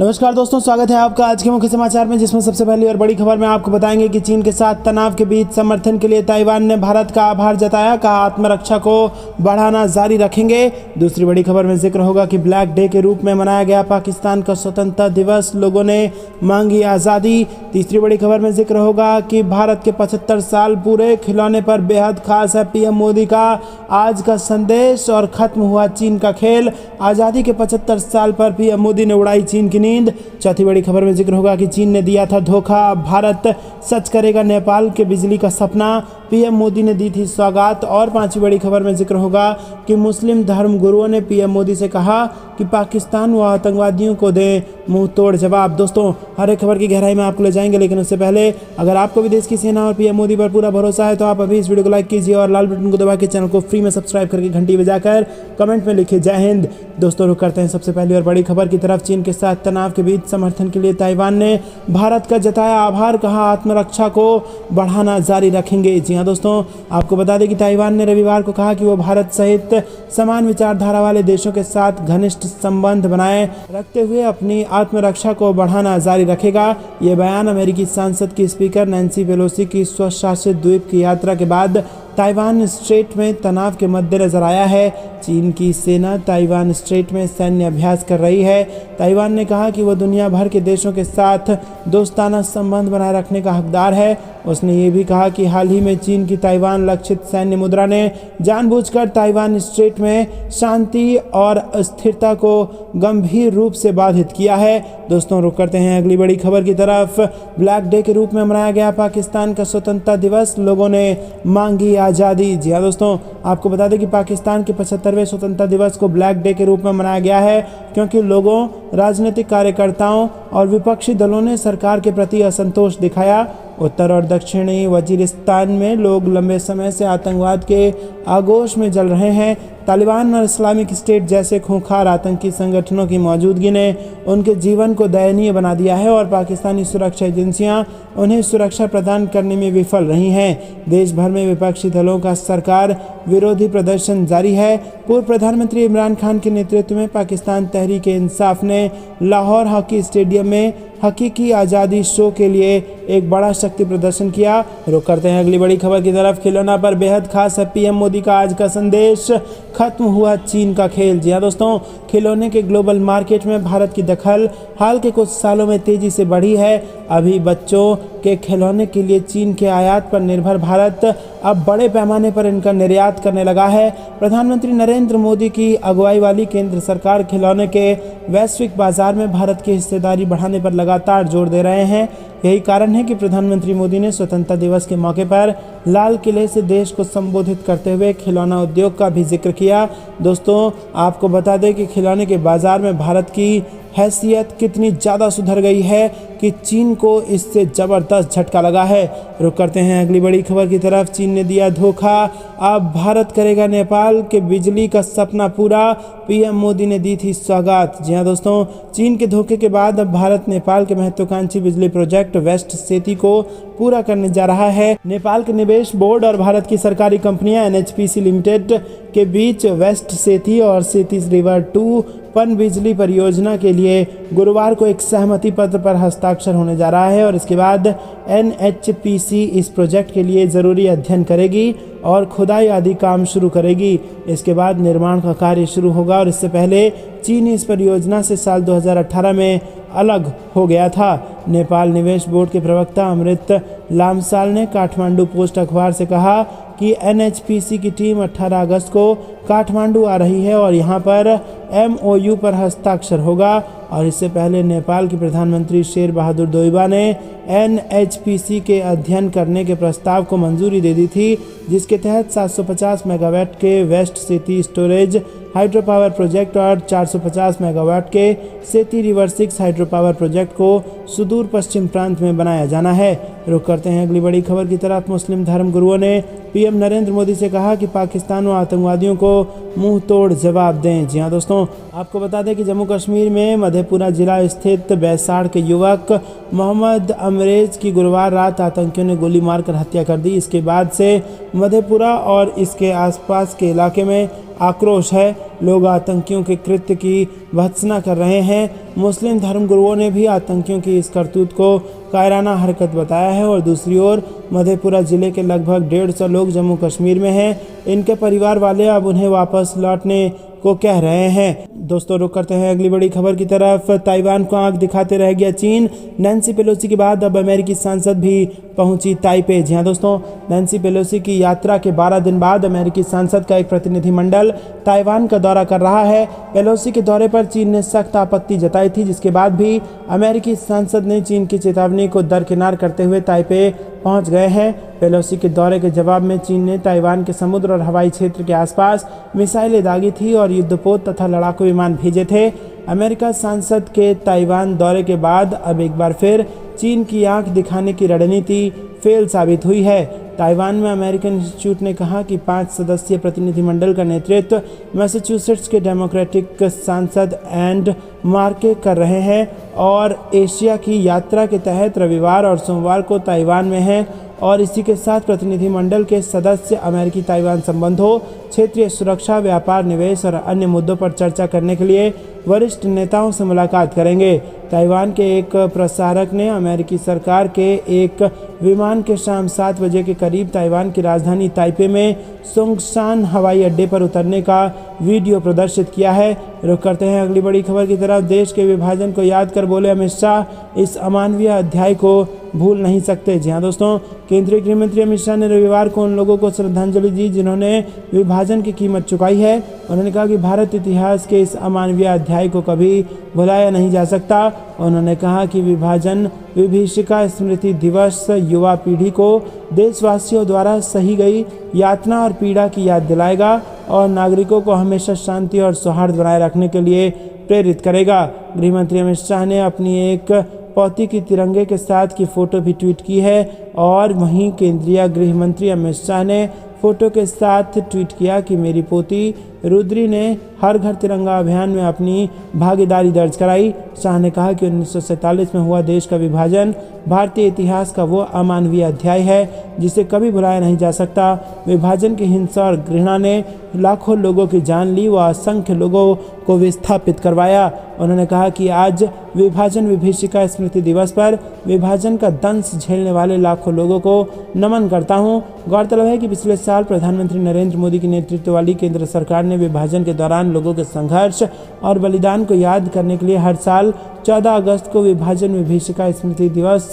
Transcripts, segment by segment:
नमस्कार दोस्तों, स्वागत है आपका आज के मुख्य समाचार में, जिसमें सबसे पहली और बड़ी खबर में आपको बताएंगे कि चीन के साथ तनाव के बीच समर्थन के लिए ताइवान ने भारत का आभार जताया, कहा आत्मरक्षा को बढ़ाना जारी रखेंगे। दूसरी बड़ी खबर में जिक्र होगा कि ब्लैक डे के रूप में मनाया गया पाकिस्तान का स्वतंत्रता दिवस, लोगों ने मांगी आज़ादी। तीसरी बड़ी खबर में जिक्र होगा कि भारत के 75 साल पूरे, खिलौने पर बेहद खास है पीएम मोदी का आज का संदेश, और खत्म हुआ चीन का खेल, आज़ादी के 75 साल पर पीएम मोदी ने उड़ाई चीन की नींद। चौथी बड़ी खबर में जिक्र होगा कि चीन ने दिया था धोखा, भारत सच करेगा नेपाल के बिजली का सपना, पीएम मोदी ने दी थी सौगात। और पांचवी बड़ी खबर में जिक्र होगा कि मुस्लिम धर्म गुरुओं ने पीएम मोदी से कहा कि पाकिस्तान व आतंकवादियों को दे मुंह तोड़ जवाब। दोस्तों, हर एक खबर की गहराई में आपको ले जाएंगे, लेकिन उससे पहले अगर आपको भी देश की सेना और पीएम मोदी पर पूरा भरोसा है तो आप अभी इस वीडियो को लाइक कीजिए और लाल बटन को दबा के चैनल को फ्री में सब्सक्राइब करके घंटी बजाकर कमेंट में लिखिए जय हिंद। दोस्तों, रुक करते हैं सबसे पहली और बड़ी खबर की तरफ। चीन के साथ तनाव के बीच समर्थन के लिए ताइवान ने भारत का जताया आभार, कहा आत्मरक्षा को बढ़ाना जारी रखेंगे। जी हाँ दोस्तों, आपको बता दें कि ताइवान ने रविवार को कहा कि वो भारत सहित समान विचारधारा वाले देशों के साथ घनिष्ठ संबंध बनाए रखते हुए अपनी आत्मरक्षा को बढ़ाना जारी रखेगा। ये बयान अमेरिकी संसद की स्पीकर नैन्सी पेलोसी की स्वशासित द्वीप की यात्रा के बाद ताइवान स्ट्रेट में तनाव के मद्देनजर आया है। चीन की सेना ताइवान स्ट्रेट में सैन्य अभ्यास कर रही है। ताइवान ने कहा कि वह दुनिया भर के देशों के साथ दोस्ताना संबंध बनाए रखने का हकदार है। उसने ये भी कहा कि हाल ही में चीन की ताइवान लक्षित सैन्य मुद्रा ने जानबूझकर ताइवान स्ट्रेट में शांति और स्थिरता को गंभीर रूप से बाधित किया है। दोस्तों, रुक करते हैं अगली बड़ी खबर की तरफ। ब्लैक डे के रूप में मनाया गया पाकिस्तान का स्वतंत्रता दिवस, लोगों ने मांगी आज़ादी। जी हाँ दोस्तों, आपको बता दें कि पाकिस्तान के 75वें स्वतंत्रता दिवस को ब्लैक डे के रूप में मनाया गया है, क्योंकि लोगों, राजनीतिक कार्यकर्ताओं और विपक्षी दलों ने सरकार के प्रति असंतोष दिखाया। उत्तर और दक्षिणी वजीरिस्तान में लोग लंबे समय से आतंकवाद के आगोश में जल रहे हैं। तालिबान और इस्लामिक स्टेट जैसे खूंखार आतंकी संगठनों की मौजूदगी ने उनके जीवन को दयनीय बना दिया है और पाकिस्तानी सुरक्षा एजेंसियां उन्हें सुरक्षा प्रदान करने में विफल रही हैं। देश भर में विपक्षी दलों का सरकार विरोधी प्रदर्शन जारी है। पूर्व प्रधानमंत्री इमरान खान के नेतृत्व में पाकिस्तान तहरीक-ए-इंसाफ ने लाहौर हॉकी स्टेडियम में हकीकी आज़ादी शो के लिए एक बड़ा शक्ति प्रदर्शन किया। रुक करते हैं अगली बड़ी खबर की तरफ। खिलौना पर बेहद खास है पीएम मोदी का आज का संदेश, खत्म हुआ चीन का खेल। जी हाँ दोस्तों, खिलौने के ग्लोबल मार्केट में भारत की दखल हाल के कुछ सालों में तेजी से बढ़ी है। अभी बच्चों के खिलौने के लिए चीन के आयात पर निर्भर भारत अब बड़े पैमाने पर इनका निर्यात करने लगा है। प्रधानमंत्री नरेंद्र मोदी की अगुवाई वाली केंद्र सरकार खिलौने के वैश्विक बाजार में भारत की हिस्सेदारी बढ़ाने पर लगातार जोर दे रहे हैं। यही कारण है कि प्रधानमंत्री मोदी ने स्वतंत्रता दिवस के मौके पर लाल किले से देश को संबोधित करते हुए खिलौना उद्योग का भी जिक्र किया। दोस्तों, आपको बता दें कि खिलौने के बाजार में भारत की हैसियत कितनी ज़्यादा सुधर गई है कि चीन को इससे ज़बरदस्त झटका लगा है। रुक करते हैं अगली बड़ी खबर की तरफ। चीन ने दिया धोखा, अब भारत करेगा नेपाल के बिजली का सपना पूरा, पीएम मोदी ने दी थी सौगात। जी हाँ दोस्तों, चीन के धोखे के बाद अब भारत नेपाल के महत्वाकांक्षी बिजली प्रोजेक्ट वेस्ट सेती को पूरा करने जा रहा है। नेपाल के निवेश बोर्ड और भारत की सरकारी कंपनियां एनएचपीसी लिमिटेड के बीच वेस्ट सेती और सेती रिवर 2 पन बिजली परियोजना के लिए गुरुवार को एक सहमति पत्र पर हस्ताक्षर होने जा रहा है और इसके बाद एनएचपीसी इस प्रोजेक्ट के लिए ज़रूरी अध्ययन करेगी और खुदाई आदि काम शुरू करेगी। इसके बाद निर्माण का कार्य शुरू होगा और इससे पहले चीन इस परियोजना से साल 2018 में अलग हो गया था। नेपाल निवेश बोर्ड के प्रवक्ता अमृत लामसाल ने काठमांडू पोस्ट अखबार से कहा कि एनएचपीसी की टीम 18 अगस्त को काठमांडू आ रही है और यहां पर एमओयू पर हस्ताक्षर होगा। और इससे पहले नेपाल के प्रधानमंत्री शेर बहादुर देउबा ने एनएचपीसी के अध्ययन करने के प्रस्ताव को मंजूरी दे दी थी, जिसके तहत 750 मेगावाट के वेस्ट सेती स्टोरेज हाइड्रो पावर प्रोजेक्ट और 450 मेगावाट के सेती रिवर 6 हाइड्रो पावर प्रोजेक्ट को सुदूर पश्चिम प्रांत में बनाया जाना है। रुक करते हैं अगली बड़ी खबर की तरफ। मुस्लिम धर्म गुरुओं ने पीएम नरेंद्र मोदी से कहा कि पाकिस्तान व आतंकवादियों को मुंह तोड़ जवाब दें। जी हाँ दोस्तों, आपको बता दें कि जम्मू कश्मीर में मधेपुरा जिला स्थित बैसाड़ के युवक मोहम्मद अमरेज की गुरुवार रात आतंकियों ने गोली मारकर हत्या कर दी। इसके बाद से मधेपुरा और इसके आसपास के इलाके में आक्रोश है। लोग आतंकियों के कृत्य की भर्त्सना कर रहे हैं। मुस्लिम धर्मगुरुओं ने भी आतंकियों की इस करतूत को कायराना हरकत बताया है। और दूसरी ओर मधेपुरा जिले के लगभग 150 लोग जम्मू कश्मीर में हैं। इनके परिवार वाले अब उन्हें वापस लौटने को कह रहे हैं। दोस्तों रुक करते हैं अगली बड़ी खबर की तरफ। ताइवान को आंख दिखाते रह गया चीन। नैन्सी पेलोसी के बाद अब अमेरिकी सांसद भी पहुंची ताइपे। जी हां दोस्तों, नैन्सी पेलोसी की यात्रा के 12 दिन बाद अमेरिकी सांसद का एक प्रतिनिधिमंडल ताइवान का दौरा कर रहा है। पेलोसी के दौरे पर चीन ने सख्त आपत्ति जताई थी, जिसके बाद भी अमेरिकी सांसद ने चीन की चेतावनी को दरकिनार करते हुए ताइपे पहुंच गए हैं। पेलोसी के दौरे के जवाब में चीन ने ताइवान के समुद्र और हवाई क्षेत्र के आसपास मिसाइलें दागी थी और युद्धपोत तथा लड़ाकू विमान भेजे थे। अमेरिका सांसद के ताइवान दौरे के बाद अब एक बार फिर चीन की आंख दिखाने की रणनीति फेल साबित हुई है। ताइवान में अमेरिकन इंस्टीट्यूट ने कहा कि 5 सदस्यीय प्रतिनिधिमंडल का नेतृत्व मैसाचुसेट्स के डेमोक्रेटिक सांसद एंड मार्के कर रहे हैं और एशिया की यात्रा के तहत रविवार और सोमवार को ताइवान में हैं। और इसी के साथ प्रतिनिधिमंडल के सदस्य अमेरिकी ताइवान संबंधों, क्षेत्रीय सुरक्षा, व्यापार, निवेश और अन्य मुद्दों पर चर्चा करने के लिए वरिष्ठ नेताओं से मुलाकात करेंगे। ताइवान के एक प्रसारक ने अमेरिकी सरकार के एक विमान के शाम 7 बजे के करीब ताइवान की राजधानी ताइपे में सोंगशान हवाई अड्डे पर उतरने का वीडियो प्रदर्शित किया है। रुक करते हैं अगली बड़ी खबर की तरफ। देश के विभाजन को याद कर बोले अमित शाह, इस अमानवीय अध्याय को भूल नहीं सकते। जी हाँ दोस्तों, केंद्रीय गृह मंत्री अमित शाह ने रविवार को उन लोगों को श्रद्धांजलि दी जिन्होंने विभाजन की कीमत चुकाई है। उन्होंने कहा कि भारत इतिहास के इस अमानवीय अध्याय को कभी भुलाया नहीं जा सकता। उन्होंने कहा कि विभाजन विभीषिका स्मृति दिवस युवा पीढ़ी को देशवासियों द्वारा सही गई यातना और पीड़ा की याद दिलाएगा और नागरिकों को हमेशा शांति और सौहार्द बनाए रखने के लिए प्रेरित करेगा। गृह मंत्री अमित शाह ने अपनी एक पौती की तिरंगे के साथ की फोटो भी ट्वीट की है और वहीं केंद्रीय गृह मंत्री अमित शाह ने फोटो के साथ ट्वीट किया कि मेरी पोती रुद्री ने हर घर तिरंगा अभियान में अपनी भागीदारी दर्ज कराई। शाह ने कहा कि 1947 में हुआ देश का विभाजन भारतीय इतिहास का वो अमानवीय अध्याय है जिसे कभी भुलाया नहीं जा सकता। विभाजन की हिंसा और घृणा ने लाखों लोगों की जान ली व असंख्य लोगों को विस्थापित करवाया। उन्होंने कहा कि आज विभाजन विभीषिका स्मृति दिवस पर विभाजन का दंश झेलने वाले लाखों लोगों को नमन करता हूं। गौरतलब है कि पिछले साल प्रधानमंत्री नरेंद्र मोदी के नेतृत्व वाली केंद्र सरकार ने विभाजन के दौरान लोगों के संघर्ष और बलिदान को याद करने के लिए हर साल 14 अगस्त को विभाजन विभीषिका स्मृति दिवस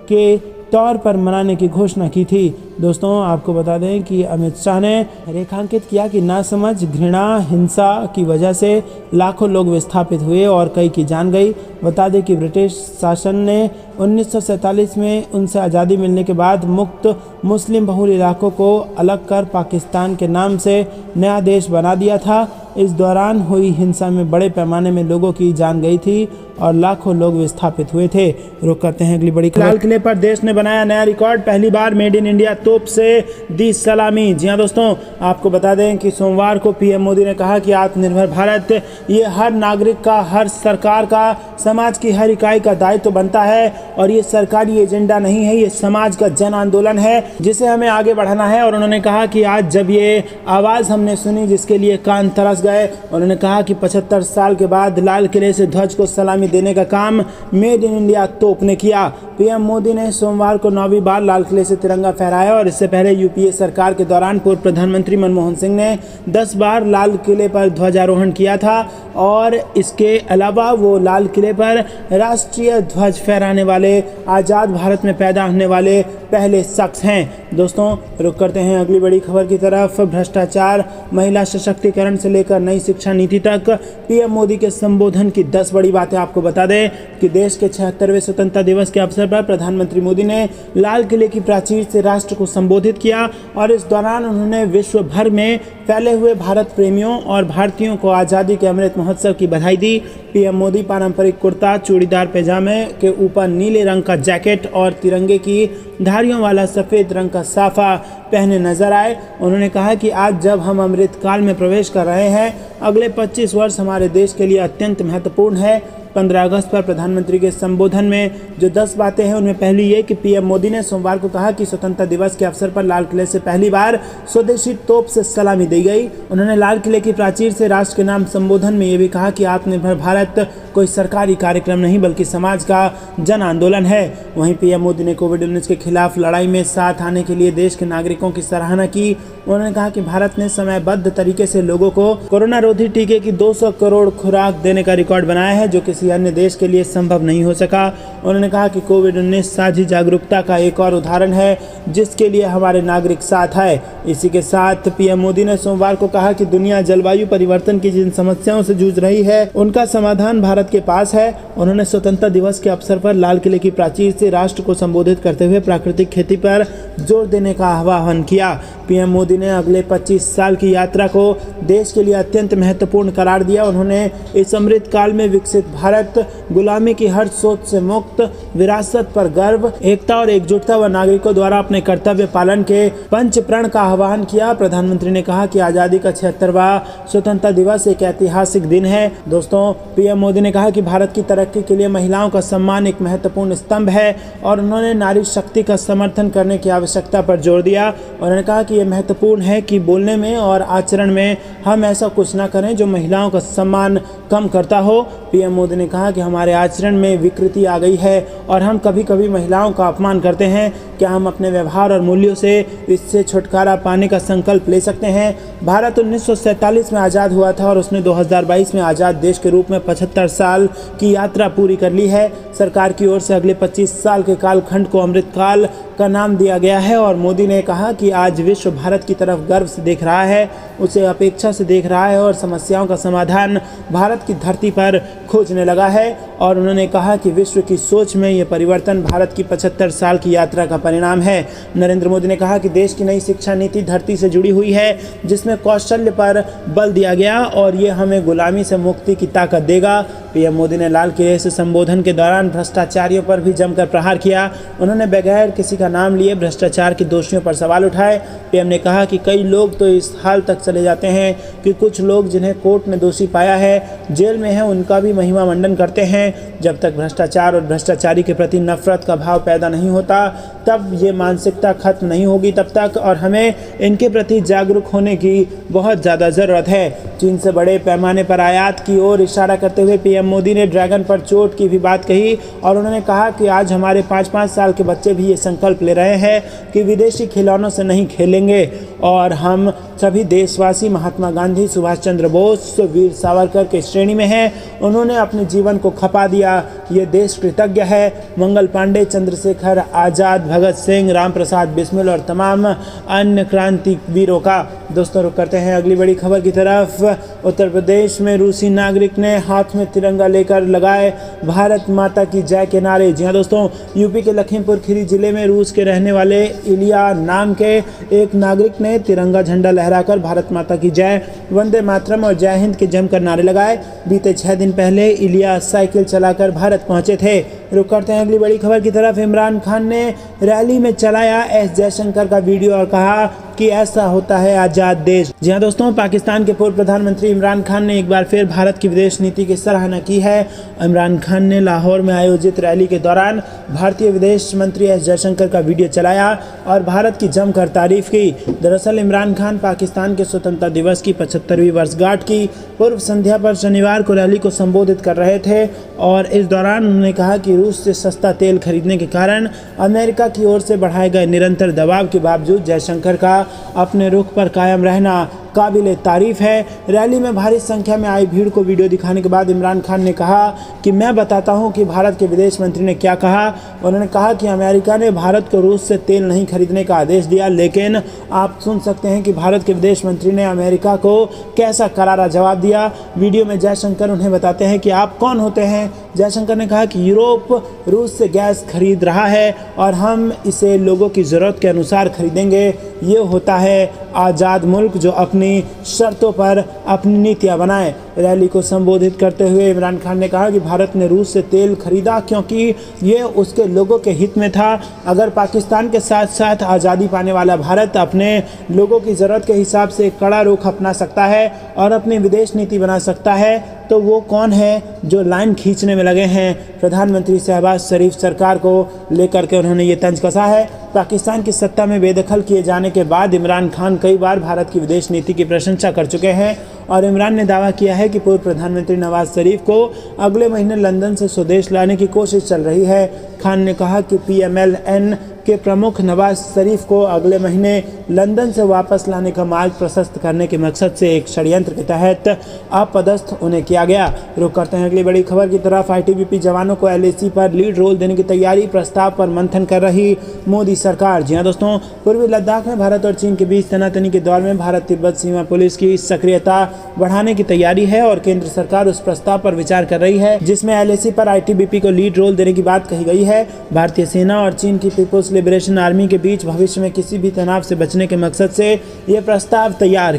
के तौर पर मनाने की घोषणा की थी। दोस्तों आपको बता दें कि अमित शाह ने रेखांकित किया कि नासमझ, घृणा, हिंसा की वजह से लाखों लोग विस्थापित हुए और कई की जान गई। बता दें कि ब्रिटिश शासन ने 1947 में उनसे आज़ादी मिलने के बाद मुक्त मुस्लिम बहुल इलाकों को अलग कर पाकिस्तान के नाम से नया देश बना दिया था। इस दौरान हुई हिंसा में बड़े पैमाने में लोगों की जान गई थी और लाखों लोग विस्थापित हुए थे। रुक करते हैं अगली बड़ी खबर। लाल किले पर देश ने बनाया नया रिकॉर्ड, पहली बार मेड इन इंडिया तोप से दी सलामी। जी हाँ दोस्तों, आपको बता दें कि सोमवार को पीएम मोदी ने कहा कि आत्मनिर्भर भारत ये हर नागरिक का, हर सरकार का, समाज की हर इकाई का दायित्व बनता है और ये सरकारी एजेंडा नहीं है, ये समाज का जन आंदोलन है जिसे हमें आगे बढ़ाना है। और उन्होंने कहा कि आज जब ये आवाज़ हमने सुनी जिसके लिए कान तरस गए, उन्होंने कहा कि 75 साल के बाद लाल किले से ध्वज को सलामी देने का काम मेड इन इंडिया तोप ने किया। पीएम मोदी ने सोमवार को 9वीं बार लाल किले से तिरंगा फहराया और इससे पहले यूपीए सरकार के दौरान पूर्व प्रधानमंत्री मनमोहन सिंह ने 10 बार लाल किले पर ध्वजारोहण किया था और इसके अलावा वो लाल किले पर राष्ट्रीय ध्वज फहराने वाले, आज़ाद भारत में पैदा होने वाले पहले शख्स हैं। दोस्तों रुक करते हैं अगली बड़ी खबर की तरफ। भ्रष्टाचार, महिला सशक्तिकरण से लेकर नई शिक्षा नीति तक पीएम मोदी के संबोधन की 10 बड़ी बातें। आपको बता दें कि देश के 76वें स्वतंत्रता दिवस के अवसर पर प्रधानमंत्री मोदी ने लाल किले की प्राचीर से राष्ट्र को संबोधित किया और इस दौरान उन्होंने विश्व भर में फैले हुए भारत प्रेमियों और भारतीयों को आज़ादी के अमृत महोत्सव की बधाई दी। पीएम मोदी पारंपरिक कुर्ता, चूड़ीदार पैजामे के ऊपर नीले रंग का जैकेट और तिरंगे की धारियों वाला सफ़ेद रंग का साफा पहने नजर आए। उन्होंने कहा कि आज जब हम अमृतकाल में प्रवेश कर रहे हैं, अगले 25 वर्ष हमारे देश के लिए अत्यंत महत्वपूर्ण है। 15 अगस्त पर प्रधानमंत्री के संबोधन में जो 10 बातें हैं उनमें पहली ये कि पीएम मोदी ने सोमवार को कहा कि स्वतंत्रता दिवस के अवसर पर लाल किले से पहली बार स्वदेशी तोप से सलामी दी गई। उन्होंने लाल किले की प्राचीर से राष्ट्र के नाम संबोधन में ये भी कहा कि आत्मनिर्भर भारत कोई सरकारी कार्यक्रम नहीं बल्कि समाज का जन आंदोलन है। वहीं पीएम मोदी ने कोविड-19 के खिलाफ लड़ाई में साथ आने के लिए देश के नागरिकों की सराहना की। उन्होंने कहा कि भारत ने समयबद्ध तरीके से लोगों को कोरोना रोधी टीके की 200 करोड़ खुराक देने का रिकॉर्ड बनाया है, जो किसी अन्य देश के लिए संभव नहीं हो सका। उन्होंने कहा कि कोविड-19 साझी जागरूकता का एक और उदाहरण है जिसके लिए हमारे नागरिक साथ आए। इसी के साथ पीएम मोदी ने सोमवार को कहा कि दुनिया जलवायु परिवर्तन की जिन समस्याओं से जूझ रही है उनका समाधान भारत के पास है। उन्होंने स्वतंत्रता दिवस के अवसर पर लाल किले की प्राचीर से राष्ट्र को संबोधित करते हुए प्राकृतिक खेती पर जोर देने का आह्वान किया। पीएम मोदी ने अगले 25 साल की यात्रा को देश के लिए अत्यंत महत्वपूर्ण करार दिया। उन्होंने इस अमृत काल में विकसित भारत, गुलामी की हर सोच से मुक्त, विरासत पर गर्व, एकता और एकजुटता व नागरिकों द्वारा अपने कर्तव्य पालन के पंच प्रण का आह्वान किया। प्रधानमंत्री ने कहा कि आज़ादी का 76वां स्वतंत्रता दिवस एक ऐतिहासिक दिन है। दोस्तों, पीएम मोदी ने कहा कि भारत की तरक्की के लिए महिलाओं का सम्मान एक महत्वपूर्ण स्तंभ है और उन्होंने नारी शक्ति का समर्थन करने की आवश्यकता पर जोर दिया। उन्होंने कहा कि यह महत्वपूर्ण है कि बोलने में और आचरण में हम ऐसा कुछ न करें जो महिलाओं का सम्मान कम करता हो। पीएम मोदी ने कहा कि हमारे आचरण में विकृति आ गई है और हम कभी कभी महिलाओं का अपमान करते हैं। क्या हम अपने व्यवहार और मूल्यों से इससे छुटकारा पाने का संकल्प ले सकते हैं? भारत 1947 में आज़ाद हुआ था और उसने 2022 में आज़ाद देश के रूप में 75 साल की यात्रा पूरी कर ली है। सरकार की ओर से अगले 25 साल के कालखंड को अमृत काल का नाम दिया गया है और मोदी ने कहा कि आज विश्व भारत की तरफ गर्व से देख रहा है, उसे अपेक्षा से देख रहा है और समस्याओं का समाधान भारत की धरती पर खोजने लगा है। और उन्होंने कहा कि विश्व की सोच में ये परिवर्तन भारत की 75 साल की यात्रा का परिणाम है। नरेंद्र मोदी ने कहा कि देश की नई शिक्षा नीति धरती से जुड़ी हुई है जिसमें कौशल्य पर बल दिया गया और ये हमें गुलामी से मुक्ति की ताकत देगा। पीएम मोदी ने लाल किले से संबोधन के दौरान भ्रष्टाचारियों पर भी जमकर प्रहार किया। उन्होंने बगैर किसी का नाम लिए भ्रष्टाचार के दोषियों पर सवाल उठाए। पीएम ने कहा कि कई लोग तो इस हाल तक चले जाते हैं कि कुछ लोग जिन्हें कोर्ट ने दोषी पाया है, जेल में हैं, उनका भी महिमा मंडन करते हैं। जब तक भ्रष्टाचार और भ्रष्टाचारी के प्रति नफरत का भाव पैदा नहीं होता तब ये मानसिकता खत्म नहीं होगी तब तक, और हमें इनके प्रति जागरूक होने की बहुत ज़्यादा ज़रूरत है। चीन से बड़े पैमाने पर आयात की ओर इशारा करते हुए पीएम मोदी ने ड्रैगन पर चोट की भी बात कही और उन्होंने कहा कि आज हमारे 5-5 साल के बच्चे भी ये संकल्प ले रहे हैं कि विदेशी खिलौनों से नहीं खेलेंगे और हम सभी देशवासी महात्मा गांधी, सुभाष चंद्र बोस, वीर सावरकर के श्रेणी में हैं। उन्होंने अपने जीवन को खपा दिया, ये देश कृतज्ञ है। मंगल पांडे, चंद्रशेखर आज़ाद, भगत सिंह, राम प्रसाद बिस्मिल और तमाम अन्य क्रांतिवीरों का। दोस्तों, रुक करते हैं अगली बड़ी खबर की तरफ। उत्तर प्रदेश में रूसी नागरिक ने हाथ में तिरंगा लेकर लगाए भारत माता की जय के नारे। जी हाँ दोस्तों, यूपी के लखीमपुर खीरी जिले में रूस के रहने वाले इलिया नाम के एक नागरिक ने तिरंगा झंडा लहराकर भारत माता की जय, वंदे मातरम और जय हिंद के जमकर नारे लगाए। बीते 6 दिन पहले इलिया साइकिल चलाकर भारत पहुंचे थे। रुक करते हैं अगली बड़ी खबर की तरफ। इमरान खान ने रैली में चलाया एस जयशंकर का वीडियो और कहा कि ऐसा होता है आज़ाद देश। जी हाँ दोस्तों, पाकिस्तान के पूर्व प्रधानमंत्री इमरान खान ने एक बार फिर भारत की विदेश नीति की सराहना की है। इमरान खान ने लाहौर में आयोजित रैली के दौरान भारतीय विदेश मंत्री एस जयशंकर का वीडियो चलाया और भारत की जमकर तारीफ की। दरअसल इमरान खान पाकिस्तान के स्वतंत्रता दिवस की 75वीं वर्षगांठ की पूर्व संध्या पर शनिवार को रैली को संबोधित कर रहे थे और इस दौरान उन्होंने कहा कि रूस से सस्ता तेल खरीदने के कारण अमेरिका की ओर से बढ़ाए गए निरंतर दबाव के बावजूद जयशंकर का अपने रुख पर कायम रहना काबिल तारीफ है। रैली में भारी संख्या में आई भीड़ को वीडियो दिखाने के बाद इमरान खान ने कहा कि मैं बताता हूं कि भारत के विदेश मंत्री ने क्या कहा। उन्होंने कहा कि अमेरिका ने भारत को रूस से तेल नहीं खरीदने का आदेश दिया, लेकिन आप सुन सकते हैं कि भारत के विदेश मंत्री ने अमेरिका को कैसा करारा जवाब दिया। वीडियो में जयशंकर उन्हें बताते हैं कि आप कौन होते हैं। जयशंकर ने कहा कि यूरोप रूस से गैस खरीद रहा है और हम इसे लोगों की ज़रूरत के अनुसार खरीदेंगे। ये होता है आज़ाद मुल्क जो अपनी शर्तों पर अपनी नीतियाँ बनाए। रैली को संबोधित करते हुए इमरान खान ने कहा कि भारत ने रूस से तेल खरीदा क्योंकि ये उसके लोगों के हित में था। अगर पाकिस्तान के साथ साथ आज़ादी पाने वाला भारत अपने लोगों की ज़रूरत के हिसाब से कड़ा रुख अपना सकता है और अपनी विदेश नीति बना सकता है, तो वो कौन है जो लाइन खींचने में लगे हैं। प्रधानमंत्री शहबाज शरीफ सरकार को लेकर के उन्होंने ये तंज कसा है। पाकिस्तान की सत्ता में बेदखल किए जाने के बाद इमरान खान कई बार भारत की विदेश नीति की प्रशंसा कर चुके हैं और इमरान ने दावा किया है कि पूर्व प्रधानमंत्री नवाज शरीफ को अगले महीने लंदन से स्वदेश लाने की कोशिश चल रही है। खान ने कहा कि PMLN के प्रमुख नवाज शरीफ को अगले महीने लंदन से वापस लाने का मार्ग प्रशस्त करने के मकसद से एक षड्यंत्र के तहत अपदस्थ उन्हें किया गया। रुक करते हैं अगली बड़ी खबर की तरफ। ITBP जवानों को LAC पर लीड रोल देने की तैयारी, प्रस्ताव पर मंथन कर रही मोदी सरकार। जी हां दोस्तों, पूर्वी लद्दाख में भारत और चीन के बीच तनातनी के दौर में भारत तिब्बत सीमा पुलिस की सक्रियता बढ़ाने की तैयारी है और केंद्र सरकार उस प्रस्ताव पर विचार कर रही है जिसमें LAC पर ITBP को लीड रोल देने की बात कही गई है। भारतीय सेना और चीन की पीपुल्स लिबरेशन आर्मी के बीच भविष्य में किसी भी तनाव से बचने के मकसद से ये प्रस्ताव तैयार